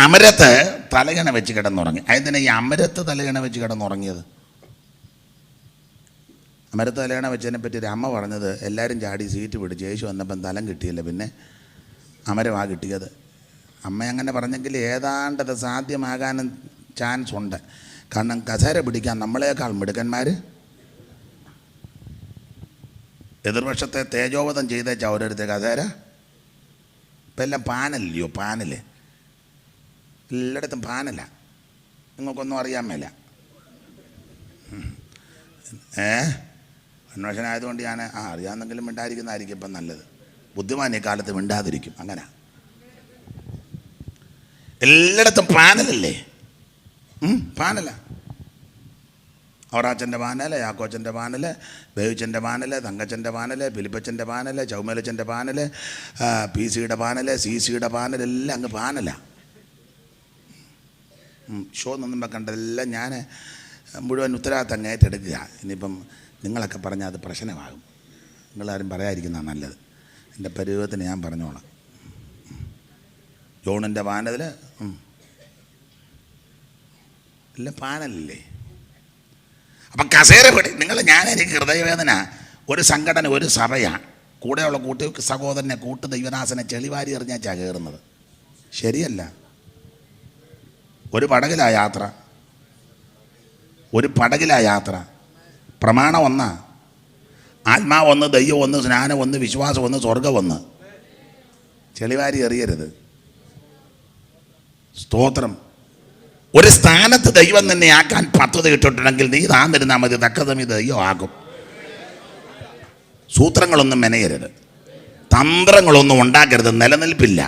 അമരത്ത് തലകണ വെച്ച് കിടന്നുറങ്ങി. അതിന് ഈ അമരത്ത് തലകണ വെച്ച് കിടന്നുറങ്ങിയത്, അമരത്ത് തലകണ വെച്ചതിനെ പറ്റി ഒരു അമ്മ പറഞ്ഞത്, എല്ലാവരും ചാടി സീറ്റ് പിടിച്ച് യേശു വന്നപ്പം തലം കിട്ടിയില്ല, പിന്നെ അമരമാ കിട്ടിയത്. അമ്മ അങ്ങനെ പറഞ്ഞെങ്കിൽ ഏതാണ്ടത് സാധ്യമാകാനും ചാൻസ് ഉണ്ട്. കാരണം കസേര പിടിക്കാൻ നമ്മളെക്കാൾ മിടുക്കന്മാർ എതിർവശത്തെ തേജോവധം ചെയ്തേച്ചാ ഓരോരുത്തർ കസേര. ഇപ്പം എല്ലാം പാനല്ലയോ, പാനല് എല്ലായിടത്തും പാനല്ല. നിങ്ങൾക്കൊന്നും അറിയാൻ മേല. അന്വേഷണമായതുകൊണ്ട് ഞാൻ അറിയാമെന്നെങ്കിലും മിണ്ടാതിരിക്കുന്നതായിരിക്കും ഇപ്പം നല്ലത്. ബുദ്ധിമാൻ ഈ കാലത്ത് മിണ്ടാതിരിക്കും. അങ്ങനെ എല്ലായിടത്തും പാനലല്ലേ, പാനല. ഔറാച്ചൻ്റെ പാനല്, യാക്കോച്ചൻ്റെ പാനല്, ബേവിച്ചൻ്റെ പാനല്, തങ്കച്ചൻ്റെ പാനല്, ഫിലിപ്പച്ചൻ്റെ പാനല്, ചൗമേലച്ചൻ്റെ പാനല്, PC-യുടെ പാനല്, CC-യുടെ പാനൽ, എല്ലാം അങ്ങ് പാനല. ഷോ നിന്നും വെക്കേണ്ടതെല്ലാം ഞാൻ മുഴുവൻ ഉത്തരവാദിത്തം ഏറ്റെടുക്കുക. ഇനിയിപ്പം നിങ്ങളൊക്കെ പറഞ്ഞാൽ അത് പ്രശ്നമാകും. നിങ്ങളാരും പറയാതിരിക്കുന്നതാണ് നല്ലത്. എൻ്റെ പരുവത്തിന് ഞാൻ പറഞ്ഞോളാം. ജോണിൻ്റെ പാനതിൽ എല്ലാം പാനലല്ലേ. അപ്പം കസേര പിടി നിങ്ങൾ. എനിക്ക് ഹൃദയവേദന. ഒരു സംഘടന, ഒരു സഭയാണ്, കൂടെയുള്ള സഹോദരനെ കൂട്ട് ദൈവദാസനെ ചെളിവാരി എറിഞ്ഞാച്ചാ കയറുന്നത്. ശരിയല്ല. ഒരു പടകിലാ യാത്ര, ഒരു പടകിലാ യാത്ര. പ്രമാണം ഒന്നാ, ആത്മാവ് ഒന്ന്, ദൈവം ഒന്ന്, സ്നാനം ഒന്ന്, വിശ്വാസം ഒന്ന്, സ്വർഗം ഒന്ന്. ചെളിവാരി എറിയരുത്. സ്തോത്രം. ഒരു സ്ഥാനത്ത് ദൈവം നിന്നെ ആക്കാൻ പദ്ധതി ഇട്ടിട്ടുണ്ടെങ്കിൽ നീ താന്നിരുന്നാൽ മതി. തക്കതമി ദൈവം ആകും. സൂത്രങ്ങളൊന്നും മെനയരുത്, തന്ത്രങ്ങളൊന്നും ഉണ്ടാക്കരുത്. നിലനിൽപ്പില്ല.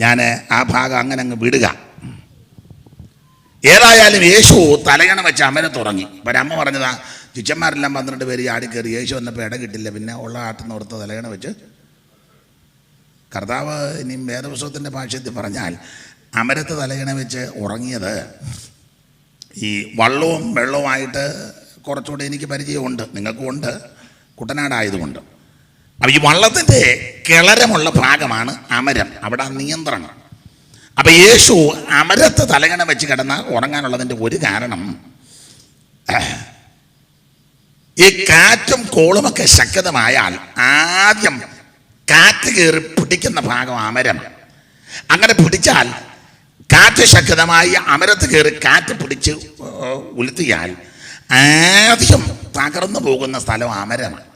ഞാൻ ആ ഭാഗം അങ്ങനെ അങ്ങ് വിടുക. ഏതായാലും യേശു തലയണ വെച്ച് അമരത്തുറങ്ങി. ഒരമ്മ പറഞ്ഞതാ, ശിഷ്യന്മാരെല്ലാം 12 പേര് ആടിക്കയറി. യേശു വന്നപ്പോൾ ഇട കിട്ടില്ല, പിന്നെ ഉള്ള ആട്ടിൽ ഓർത്ത് തലയണ വെച്ച്. കർത്താവ് ഇനിയും വേദപുസ്തകത്തിൻ്റെ ഭാഷ്യത്തിൽ പറഞ്ഞാൽ അമരത്ത് തലയണ വെച്ച് ഉറങ്ങിയത് ഈ വള്ളവും വെള്ളവുമായിട്ട് കുറച്ചുകൂടെ എനിക്ക് പരിചയമുണ്ട്, നിങ്ങൾക്കും ഉണ്ട്, കുട്ടനാടായതുകൊണ്ട്. അപ്പം ഈ വള്ളത്തിൻ്റെ കിളരമുള്ള ഭാഗമാണ് അമരം, അവിടെ നിയന്ത്രണം. അപ്പം യേശു അമരത്ത് തലകണ വെച്ച് കിടന്ന് ഉറങ്ങാനുള്ളതിൻ്റെ ഒരു കാരണം, ഈ കാറ്റും കോളുമൊക്കെ ശക്തമായാൽ ആദ്യം കാറ്റ് കയറി പിടിക്കുന്ന ഭാഗം അമരം. അങ്ങനെ പിടിച്ചാൽ കാറ്റ് ശക്തമായി അമരത്ത് കയറി കാറ്റ് പിടിച്ച് ഉലുത്തിയാൽ ആദ്യം തകർന്നു പോകുന്ന സ്ഥലം അമരമാണ്.